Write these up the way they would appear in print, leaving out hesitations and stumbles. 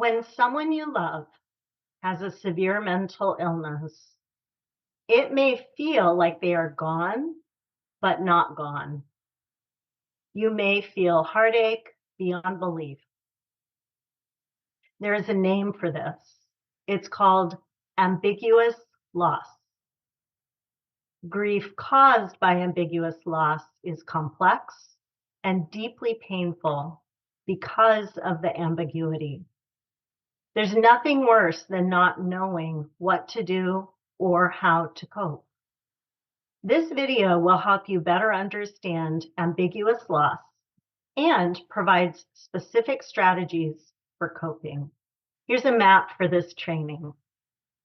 When someone you love has a severe mental illness, it may feel like they are gone, but not gone. You may feel heartache beyond belief. There is a name for this. It's called ambiguous loss. Grief caused by ambiguous loss is complex and deeply painful because of the ambiguity. There's nothing worse than not knowing what to do or how to cope. This video will help you better understand ambiguous loss and provides specific strategies for coping. Here's a map for this training.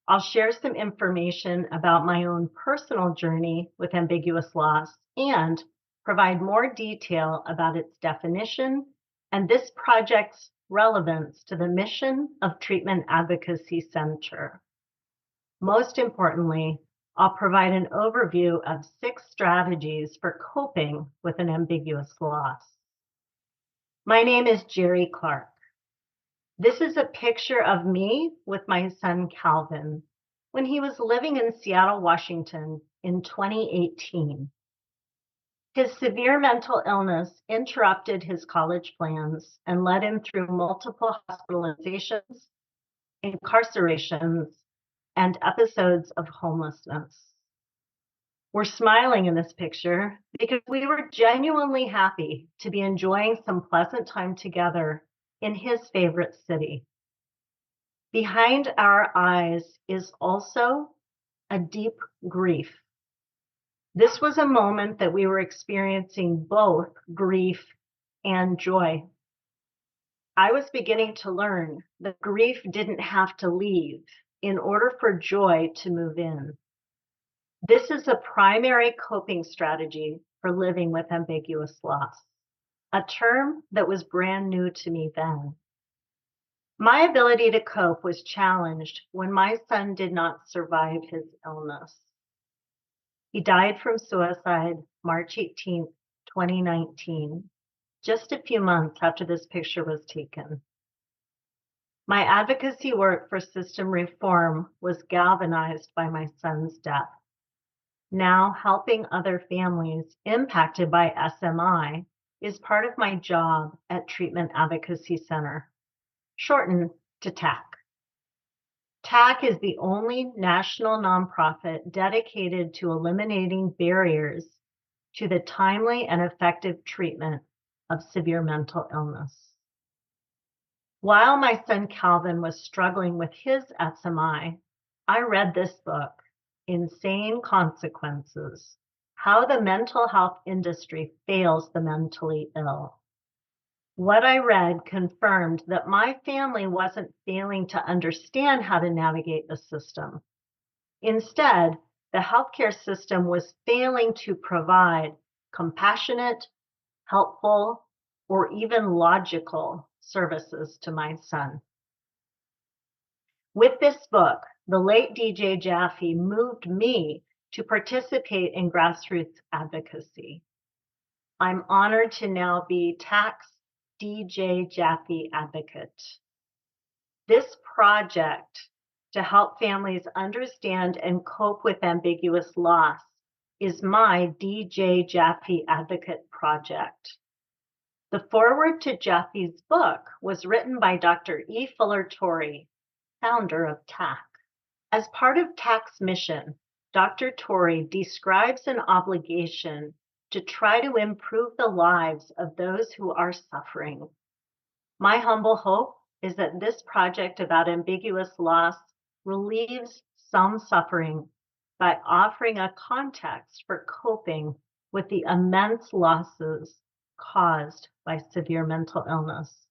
I'll share some information about my own personal journey with ambiguous loss and provide more detail about its definition and this project's relevance to the mission of Treatment Advocacy Center. Most importantly, I'll provide an overview of 6 strategies for coping with an ambiguous loss. My name is Jerri Clark. This is a picture of me with my son Calvin when he was living in Seattle, Washington in 2018. His severe mental illness interrupted his college plans and led him through multiple hospitalizations, incarcerations, and episodes of homelessness. We're smiling in this picture because we were genuinely happy to be enjoying some pleasant time together in his favorite city. Behind our eyes is also a deep grief. This was a moment that we were experiencing both grief and joy. I was beginning to learn that grief didn't have to leave in order for joy to move in. This is a primary coping strategy for living with ambiguous loss, a term that was brand new to me then. My ability to cope was challenged when my son did not survive his illness. He died from suicide March 18, 2019, just a few months after this picture was taken. My advocacy work for system reform was galvanized by my son's death. Now, helping other families impacted by SMI is part of my job at Treatment Advocacy Center, shortened to TAC. TAC is the only national nonprofit dedicated to eliminating barriers to the timely and effective treatment of severe mental illness. While my son Calvin was struggling with his SMI, I read this book, Insane Consequences: How the Mental Health Industry Fails the Mentally Ill. What I read confirmed that my family wasn't failing to understand how to navigate the system. Instead, the healthcare system was failing to provide compassionate, helpful, or even logical services to my son. With this book, the late DJ Jaffe moved me to participate in grassroots advocacy. I'm honored to now be TAC's DJ Jaffe advocate. This project to help families understand and cope with ambiguous loss is my DJ Jaffe advocate project. The foreword to Jaffe's book was written by Dr. E. Fuller Torrey, founder of TAC. As part of TAC's mission, Dr. Torrey describes an obligation to try to improve the lives of those who are suffering. My humble hope is that this project about ambiguous loss relieves some suffering by offering a context for coping with the immense losses caused by severe mental illness,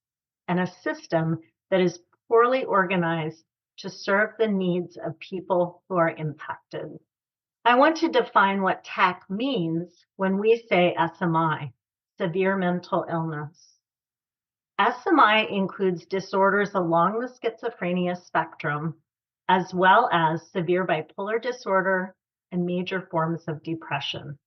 and a system that is poorly organized to serve the needs of people who are impacted. I want to define what TAC means when we say SMI, severe mental illness. SMI includes disorders along the schizophrenia spectrum, as well as severe bipolar disorder and major forms of depression.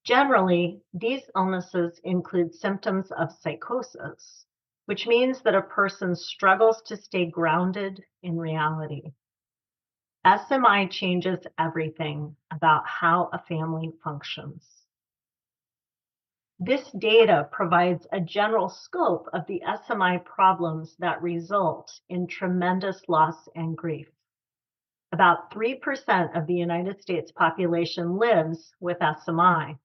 Generally, these illnesses include symptoms of psychosis, which means that a person struggles to stay grounded in reality. SMI changes everything about how a family functions. This data provides a general scope of the SMI problems that result in tremendous loss and grief. About 3% of the United States population lives with SMI.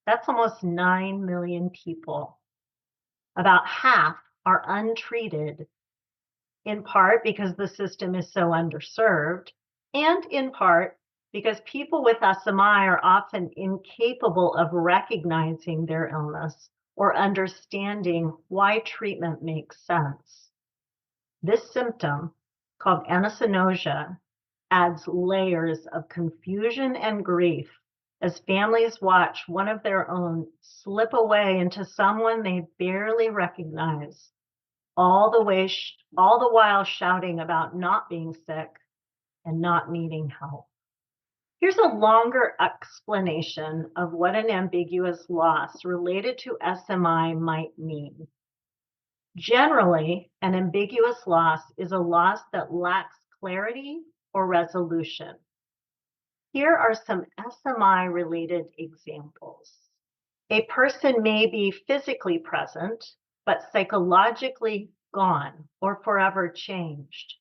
That's almost 9 million people. About half are untreated, in part because the system is so underserved, and in part because people with SMI are often incapable of recognizing their illness or understanding why treatment makes sense. This symptom, called anosognosia, adds layers of confusion and grief as families watch one of their own slip away into someone they barely recognize, all the while shouting about not being sick and not needing help. Here's a longer explanation of what an ambiguous loss related to SMI might mean. Generally, an ambiguous loss is a loss that lacks clarity or resolution. Here are some SMI-related examples. A person may be physically present, but psychologically gone or forever changed.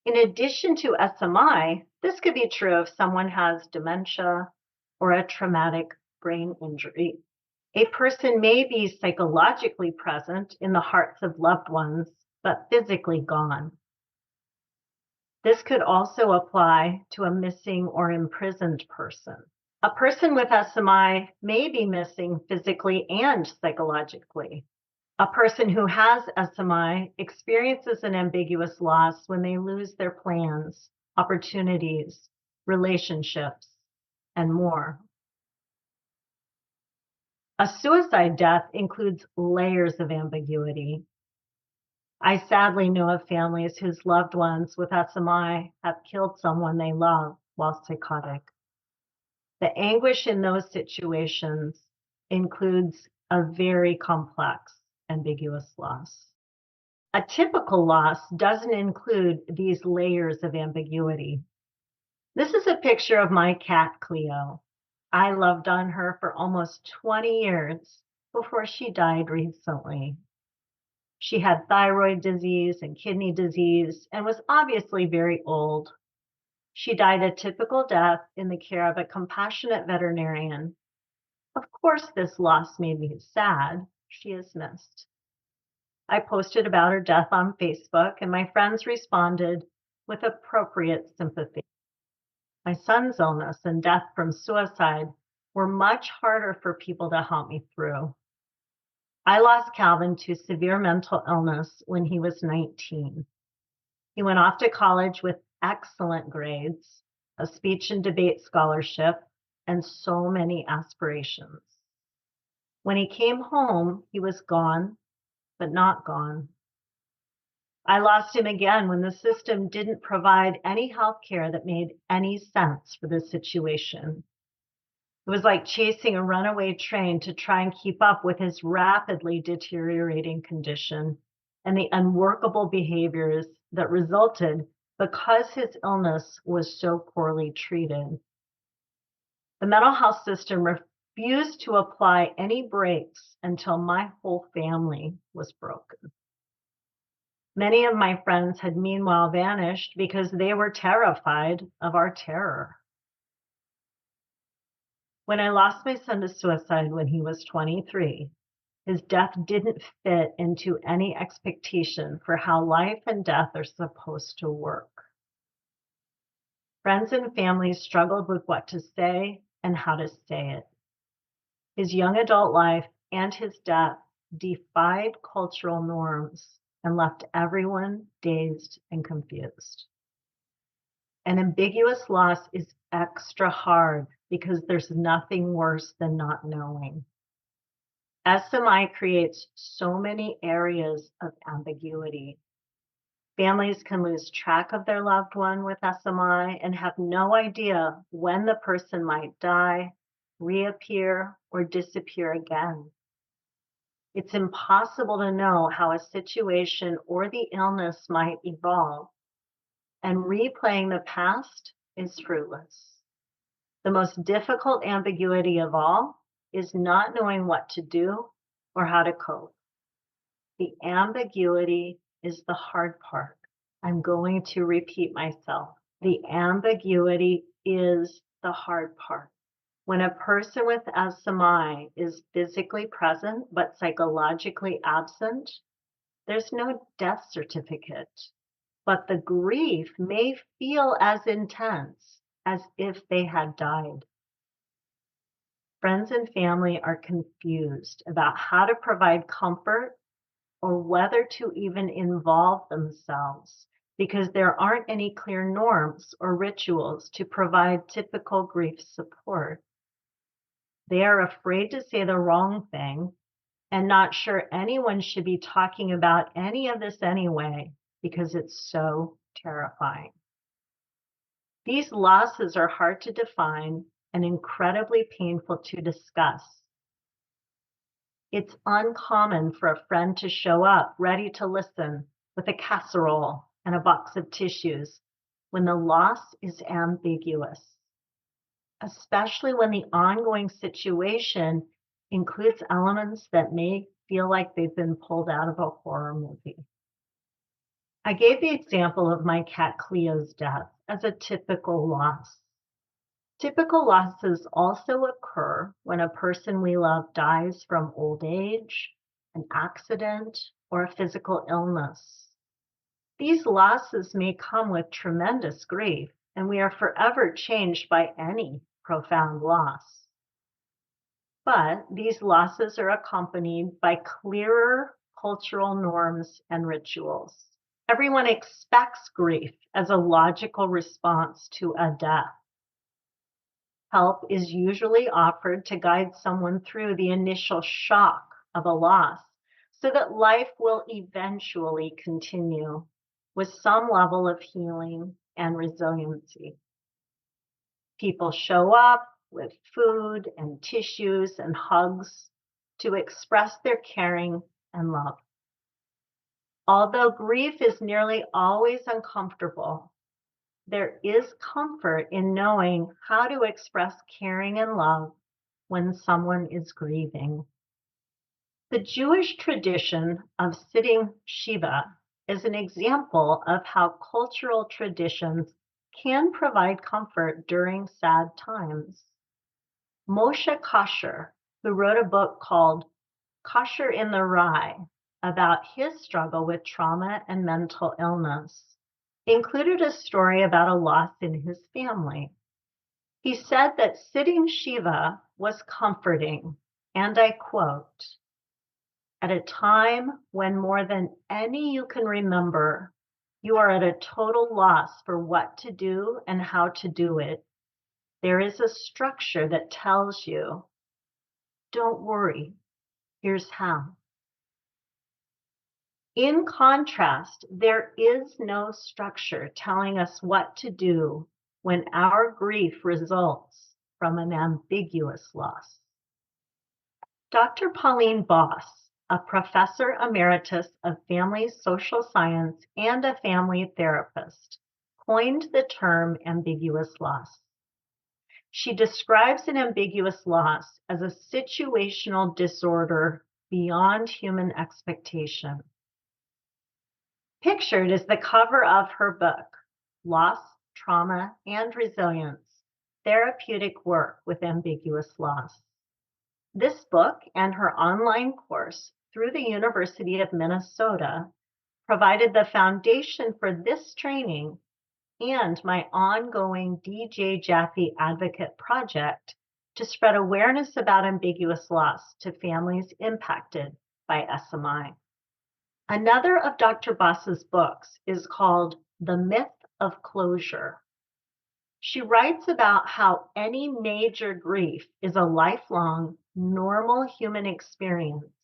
In addition to SMI, this could be true if someone has dementia or a traumatic brain injury. A person may be psychologically present in the hearts of loved ones, but physically gone. This could also apply to a missing or imprisoned person. A person with SMI may be missing physically and psychologically. A person who has SMI experiences an ambiguous loss when they lose their plans, opportunities, relationships, and more. A suicide death includes layers of ambiguity. I sadly know of families whose loved ones with SMI have killed someone they love while psychotic. The anguish in those situations includes a very complex ambiguous loss. A typical loss doesn't include these layers of ambiguity. This is a picture of my cat, Cleo. I loved on her for almost 20 years before she died recently. She had thyroid disease and kidney disease and was obviously very old. She died a typical death in the care of a compassionate veterinarian. Of course, this loss made me sad. She is missed. I posted about her death on Facebook, and my friends responded with appropriate sympathy. My son's illness and death from suicide were much harder for people to help me through. I lost Calvin to severe mental illness when he was 19. He went off to college with excellent grades, a speech and debate scholarship, and so many aspirations. When he came home, he was gone, but not gone. I lost him again when the system didn't provide any health care that made any sense for the situation. It was like chasing a runaway train to try and keep up with his rapidly deteriorating condition and the unworkable behaviors that resulted because his illness was so poorly treated. The mental health system refused to apply any brakes until my whole family was broken. Many of my friends had meanwhile vanished because they were terrified of our terror. When I lost my son to suicide when he was 23, his death didn't fit into any expectation for how life and death are supposed to work. Friends and family struggled with what to say and how to say it. His young adult life and his death defied cultural norms and left everyone dazed and confused. An ambiguous loss is extra hard because there's nothing worse than not knowing. SMI creates so many areas of ambiguity. Families can lose track of their loved one with SMI and have no idea when the person might die, reappear, or disappear again. It's impossible to know how a situation or the illness might evolve, and replaying the past is fruitless. The most difficult ambiguity of all is not knowing what to do or how to cope. The ambiguity is the hard part. I'm going to repeat myself. The ambiguity is the hard part. When a person with SMI is physically present but psychologically absent, there's no death certificate, but the grief may feel as intense as if they had died. Friends and family are confused about how to provide comfort or whether to even involve themselves because there aren't any clear norms or rituals to provide typical grief support. They are afraid to say the wrong thing and not sure anyone should be talking about any of this anyway because it's so terrifying. These losses are hard to define and incredibly painful to discuss. It's uncommon for a friend to show up ready to listen with a casserole and a box of tissues when the loss is ambiguous, especially when the ongoing situation includes elements that may feel like they've been pulled out of a horror movie. I gave the example of my cat Cleo's death as a typical loss. Typical losses also occur when a person we love dies from old age, an accident, or a physical illness. These losses may come with tremendous grief, and we are forever changed by any profound loss. But these losses are accompanied by clearer cultural norms and rituals. Everyone expects grief as a logical response to a death. Help is usually offered to guide someone through the initial shock of a loss so that life will eventually continue with some level of healing and resiliency. People show up with food and tissues and hugs to express their caring and love. Although grief is nearly always uncomfortable, there is comfort in knowing how to express caring and love when someone is grieving. The Jewish tradition of sitting Shiva is an example of how cultural traditions can provide comfort during sad times. Moshe Kasher, who wrote a book called Kasher in the Rye about his struggle with trauma and mental illness, included a story about a loss in his family. He said that sitting Shiva was comforting, and I quote, "At a time when more than any you can remember, you are at a total loss for what to do and how to do it. There is a structure that tells you, don't worry, here's how." In contrast, there is no structure telling us what to do when our grief results from an ambiguous loss. Dr. Pauline Boss, a professor emeritus of family social science and a family therapist, coined the term ambiguous loss. She describes an ambiguous loss as a situational disorder beyond human expectation. Pictured is the cover of her book, Loss, Trauma, and Resilience, Therapeutic Work with Ambiguous Loss. This book and her online course through the University of Minnesota provided the foundation for this training and my ongoing DJ Jaffe Advocate project to spread awareness about ambiguous loss to families impacted by SMI. Another of Dr. Boss's books is called The Myth of Closure. She writes about how any major grief is a lifelong, normal human experience,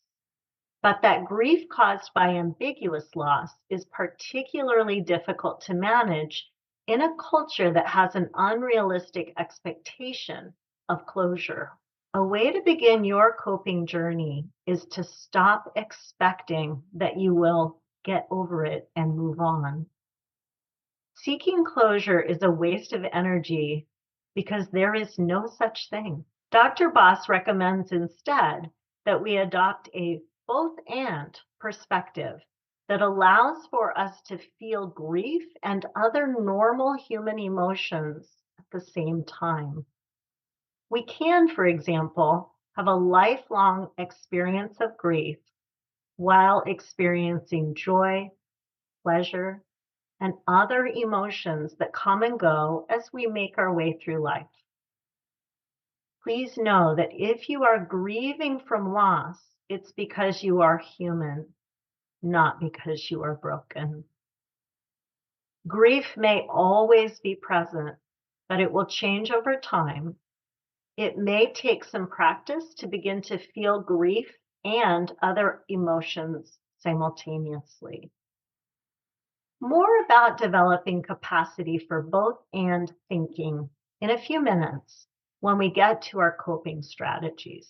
but that grief caused by ambiguous loss is particularly difficult to manage in a culture that has an unrealistic expectation of closure. A way to begin your coping journey is to stop expecting that you will get over it and move on. Seeking closure is a waste of energy because there is no such thing. Dr. Boss recommends instead that we adopt a both and perspective that allows for us to feel grief and other normal human emotions at the same time. We can, for example, have a lifelong experience of grief while experiencing joy, pleasure, and other emotions that come and go as we make our way through life. Please know that if you are grieving from loss, it's because you are human, not because you are broken. Grief may always be present, but it will change over time. It may take some practice to begin to feel grief and other emotions simultaneously. More about developing capacity for both and thinking in a few minutes when we get to our coping strategies.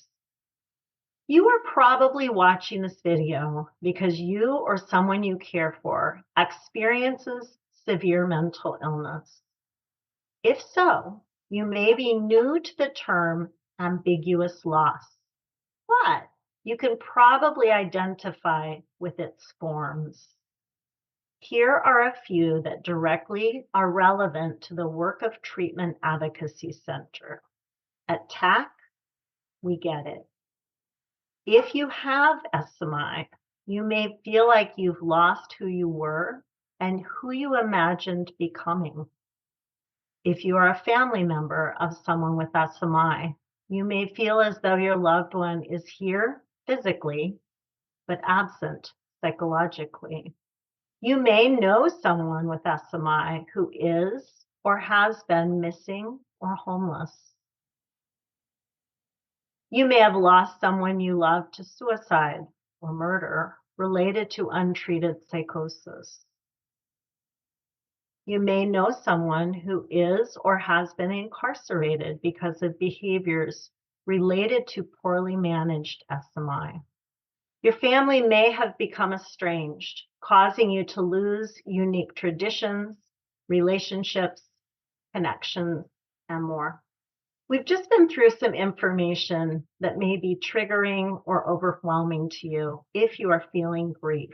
You are probably watching this video because you or someone you care for experiences severe mental illness. If so, you may be new to the term ambiguous loss, but you can probably identify with its forms. Here are a few that directly are relevant to the work of Treatment Advocacy Center. At TAC, we get it. If you have SMI, you may feel like you've lost who you were and who you imagined becoming. If you are a family member of someone with SMI, you may feel as though your loved one is here physically, but absent psychologically. You may know someone with SMI who is or has been missing or homeless. You may have lost someone you love to suicide or murder related to untreated psychosis. You may know someone who is or has been incarcerated because of behaviors related to poorly managed SMI. Your family may have become estranged, causing you to lose unique traditions, relationships, connections, and more. We've just been through some information that may be triggering or overwhelming to you if you are feeling grief.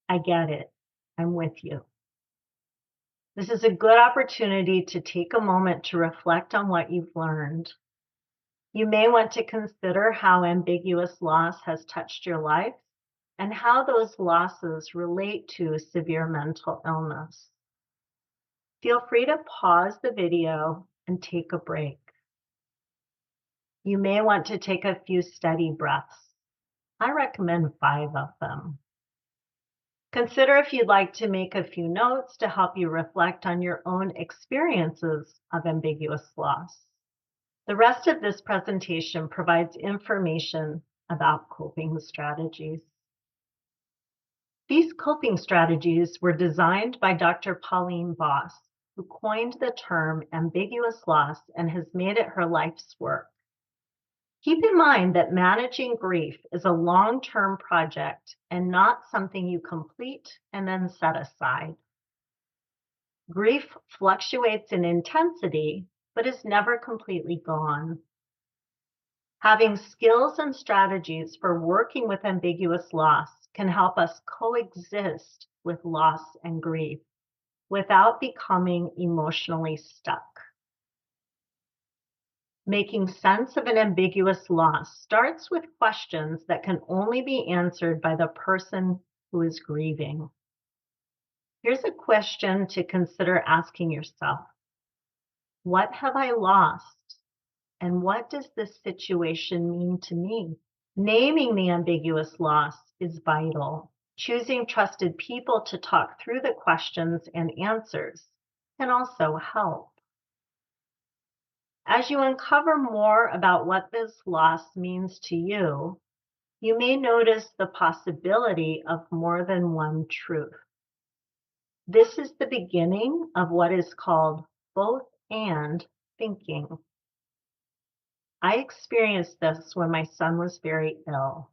I get it. I'm with you. This is a good opportunity to take a moment to reflect on what you've learned. You may want to consider how ambiguous loss has touched your life and how those losses relate to severe mental illness. Feel free to pause the video and take a break. You may want to take a few steady breaths. I recommend 5 of them. Consider if you'd like to make a few notes to help you reflect on your own experiences of ambiguous loss. The rest of this presentation provides information about coping strategies. These coping strategies were designed by Dr. Pauline Boss, who coined the term ambiguous loss and has made it her life's work. Keep in mind that managing grief is a long-term project and not something you complete and then set aside. Grief fluctuates in intensity, but is never completely gone. Having skills and strategies for working with ambiguous loss can help us coexist with loss and grief without becoming emotionally stuck. Making sense of an ambiguous loss starts with questions that can only be answered by the person who is grieving. Here's a question to consider asking yourself. What have I lost? And what does this situation mean to me? Naming the ambiguous loss is vital. Choosing trusted people to talk through the questions and answers can also help. As you uncover more about what this loss means to you, you may notice the possibility of more than one truth. This is the beginning of what is called both and thinking. I experienced this when my son was very ill.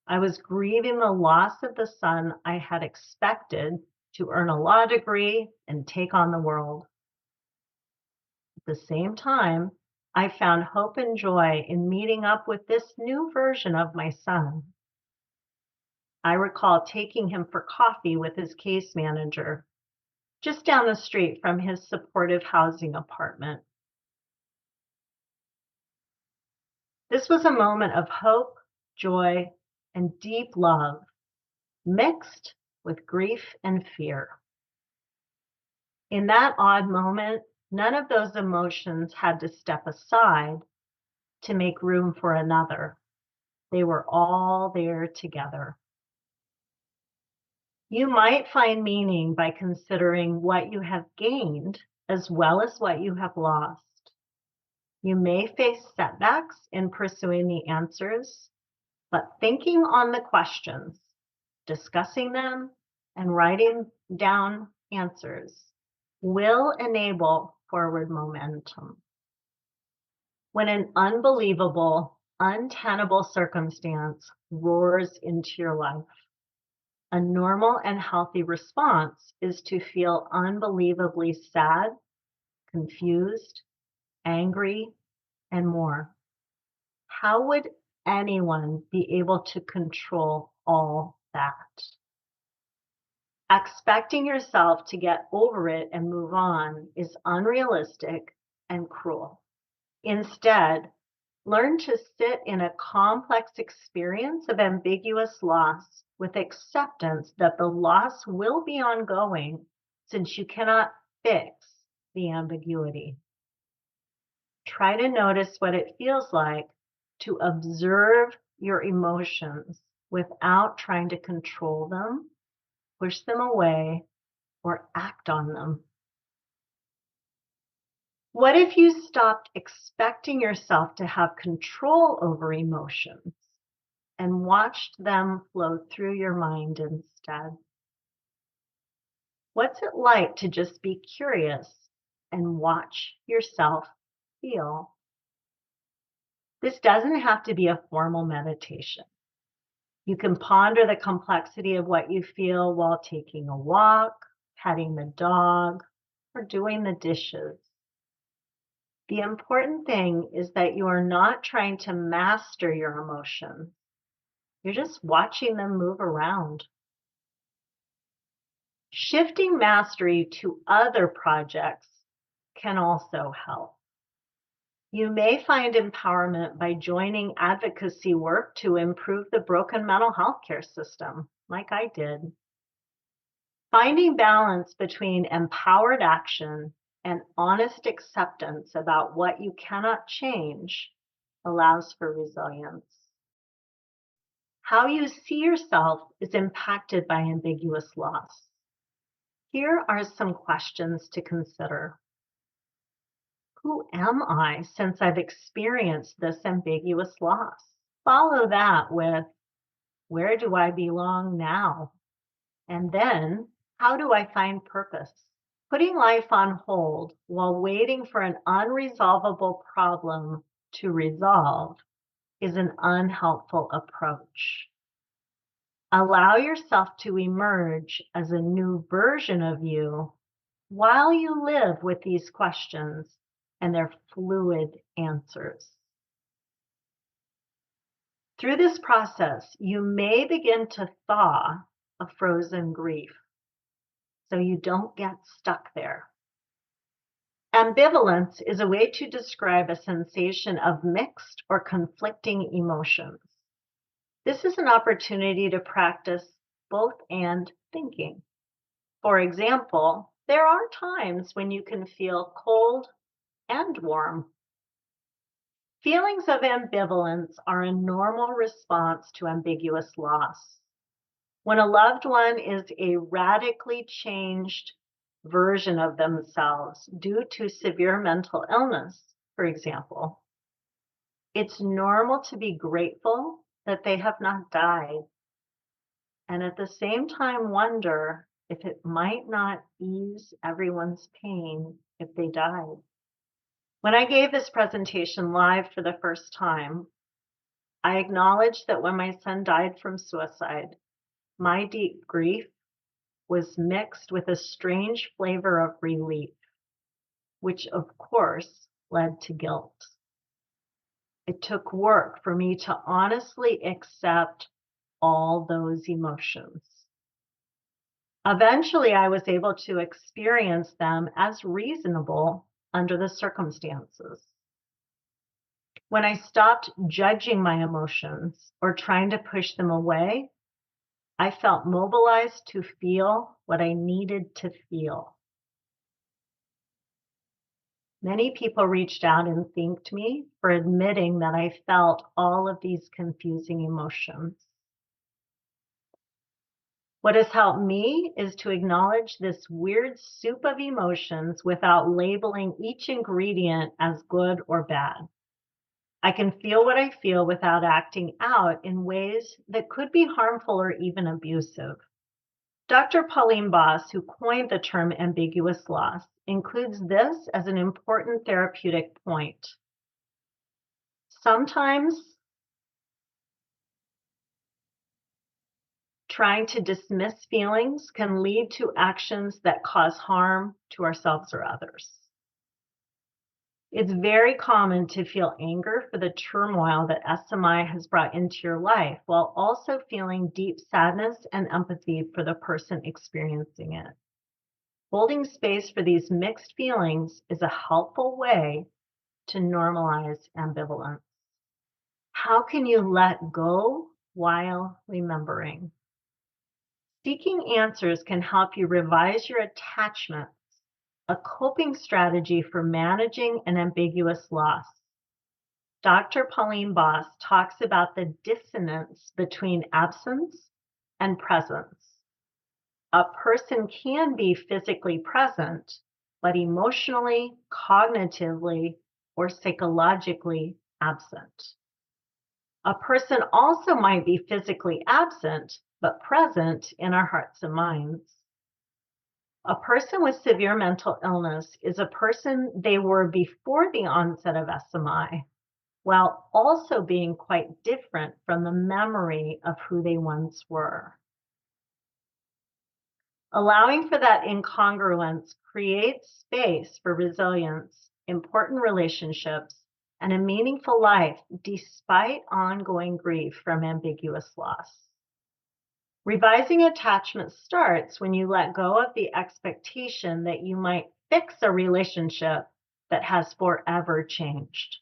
I was grieving the loss of the son I had expected to earn a law degree and take on the world. At the same time, I found hope and joy in meeting up with this new version of my son. I recall taking him for coffee with his case manager, just down the street from his supportive housing apartment. This was a moment of hope, joy, and deep love, mixed with grief and fear. In that odd moment, none of those emotions had to step aside to make room for another. They were all there together. You might find meaning by considering what you have gained as well as what you have lost. You may face setbacks in pursuing the answers, but thinking on the questions, discussing them, and writing down answers will enable forward momentum. When an unbelievable, untenable circumstance roars into your life, a normal and healthy response is to feel unbelievably sad, confused, angry, and more. How would anyone be able to control all that? Expecting yourself to get over it and move on is unrealistic and cruel. Instead, learn to sit in a complex experience of ambiguous loss with acceptance that the loss will be ongoing since you cannot fix the ambiguity. Try to notice what it feels like to observe your emotions without trying to control them, push them away, or act on them. What if you stopped expecting yourself to have control over emotions and watched them flow through your mind instead? What's it like to just be curious and watch yourself feel? This doesn't have to be a formal meditation. You can ponder the complexity of what you feel while taking a walk, petting the dog, or doing the dishes. The important thing is that you are not trying to master your emotions. You're just watching them move around. Shifting mastery to other projects can also help. You may find empowerment by joining advocacy work to improve the broken mental health care system, like I did. Finding balance between empowered action and honest acceptance about what you cannot change allows for resilience. How you see yourself is impacted by ambiguous loss. Here are some questions to consider. Who am I since I've experienced this ambiguous loss? Follow that with, where do I belong now? And then, how do I find purpose? Putting life on hold while waiting for an unresolvable problem to resolve is an unhelpful approach. Allow yourself to emerge as a new version of you while you live with these questions and their fluid answers. Through this process, you may begin to thaw a frozen grief so you don't get stuck there. Ambivalence is a way to describe a sensation of mixed or conflicting emotions. This is an opportunity to practice both and thinking. For example, there are times when you can feel cold and warm. Feelings of ambivalence are a normal response to ambiguous loss. When a loved one is a radically changed version of themselves due to severe mental illness, for example, it's normal to be grateful that they have not died, and at the same time wonder if it might not ease everyone's pain if they died. When I gave this presentation live for the first time, I acknowledged that when my son died from suicide, my deep grief was mixed with a strange flavor of relief, which of course led to guilt. It took work for me to honestly accept all those emotions. Eventually, I was able to experience them as reasonable under the circumstances. When I stopped judging my emotions or trying to push them away, I felt mobilized to feel what I needed to feel. Many people reached out and thanked me for admitting that I felt all of these confusing emotions. What has helped me is to acknowledge this weird soup of emotions without labeling each ingredient as good or bad. I can feel what I feel without acting out in ways that could be harmful or even abusive. Dr. Pauline Boss, who coined the term ambiguous loss, includes this as an important therapeutic point. Sometimes trying to dismiss feelings can lead to actions that cause harm to ourselves or others. It's very common to feel anger for the turmoil that SMI has brought into your life, while also feeling deep sadness and empathy for the person experiencing it. Holding space for these mixed feelings is a helpful way to normalize ambivalence. How can you let go while remembering? Seeking answers can help you revise your attachments, a coping strategy for managing an ambiguous loss. Dr. Pauline Boss talks about the dissonance between absence and presence. A person can be physically present, but emotionally, cognitively, or psychologically absent. A person also might be physically absent, but present in our hearts and minds. A person with severe mental illness is a person they were before the onset of SMI, while also being quite different from the memory of who they once were. Allowing for that incongruence creates space for resilience, important relationships, and a meaningful life despite ongoing grief from ambiguous loss. Revising attachment starts when you let go of the expectation that you might fix a relationship that has forever changed.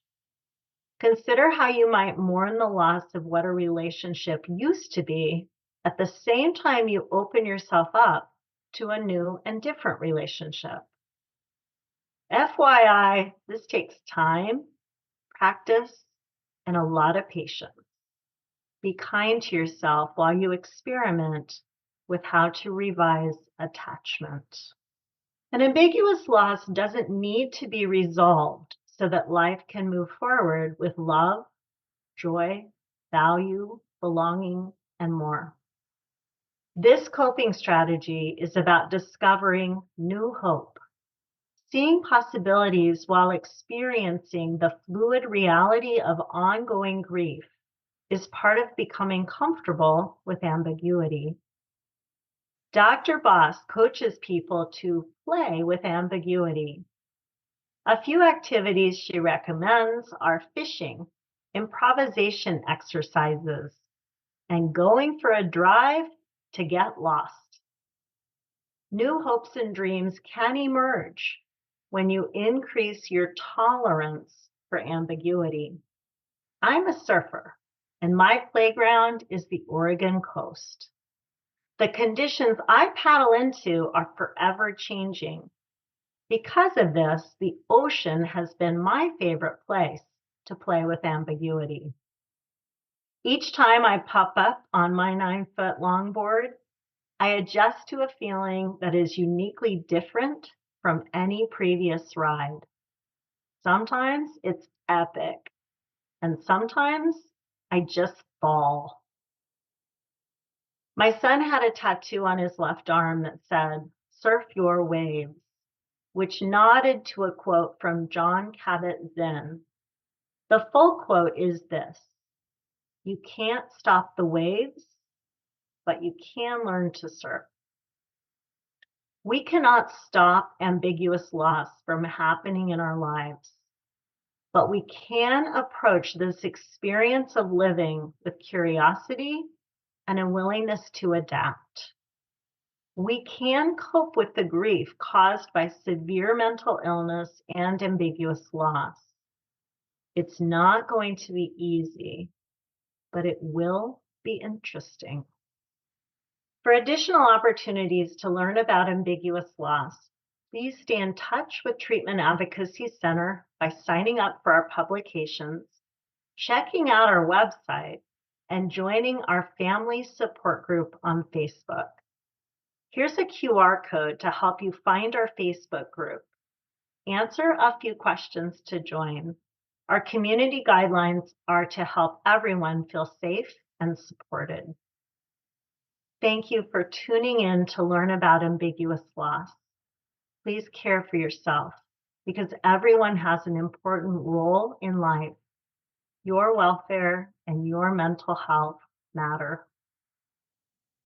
Consider how you might mourn the loss of what a relationship used to be at the same time you open yourself up to a new and different relationship. FYI, this takes time, practice, and a lot of patience. Be kind to yourself while you experiment with how to revise attachment. An ambiguous loss doesn't need to be resolved so that life can move forward with love, joy, value, belonging, and more. This coping strategy is about discovering new hope, seeing possibilities while experiencing the fluid reality of ongoing grief is part of becoming comfortable with ambiguity. Dr. Boss coaches people to play with ambiguity. A few activities she recommends are fishing, improvisation exercises, and going for a drive to get lost. New hopes and dreams can emerge when you increase your tolerance for ambiguity. I'm a surfer, and my playground is the Oregon coast. The conditions I paddle into are forever changing. Because of this, the ocean has been my favorite place to play with ambiguity. Each time I pop up on my 9-foot longboard, I adjust to a feeling that is uniquely different from any previous ride. Sometimes it's epic, and sometimes I just fall. My son had a tattoo on his left arm that said, "Surf your waves." which nodded to a quote from Jon Kabat-Zinn. The full quote is this: "You can't stop the waves, but you can learn to surf." We cannot stop ambiguous loss from happening in our lives, but we can approach this experience of living with curiosity and a willingness to adapt. We can cope with the grief caused by severe mental illness and ambiguous loss. It's not going to be easy, but it will be interesting. For additional opportunities to learn about ambiguous loss, please stay in touch with Treatment Advocacy Center by signing up for our publications, checking out our website, and joining our family support group on Facebook. Here's a QR code to help you find our Facebook group. Answer a few questions to join. Our community guidelines are to help everyone feel safe and supported. Thank you for tuning in to learn about ambiguous loss. Please care for yourself because everyone has an important role in life. Your welfare and your mental health matter.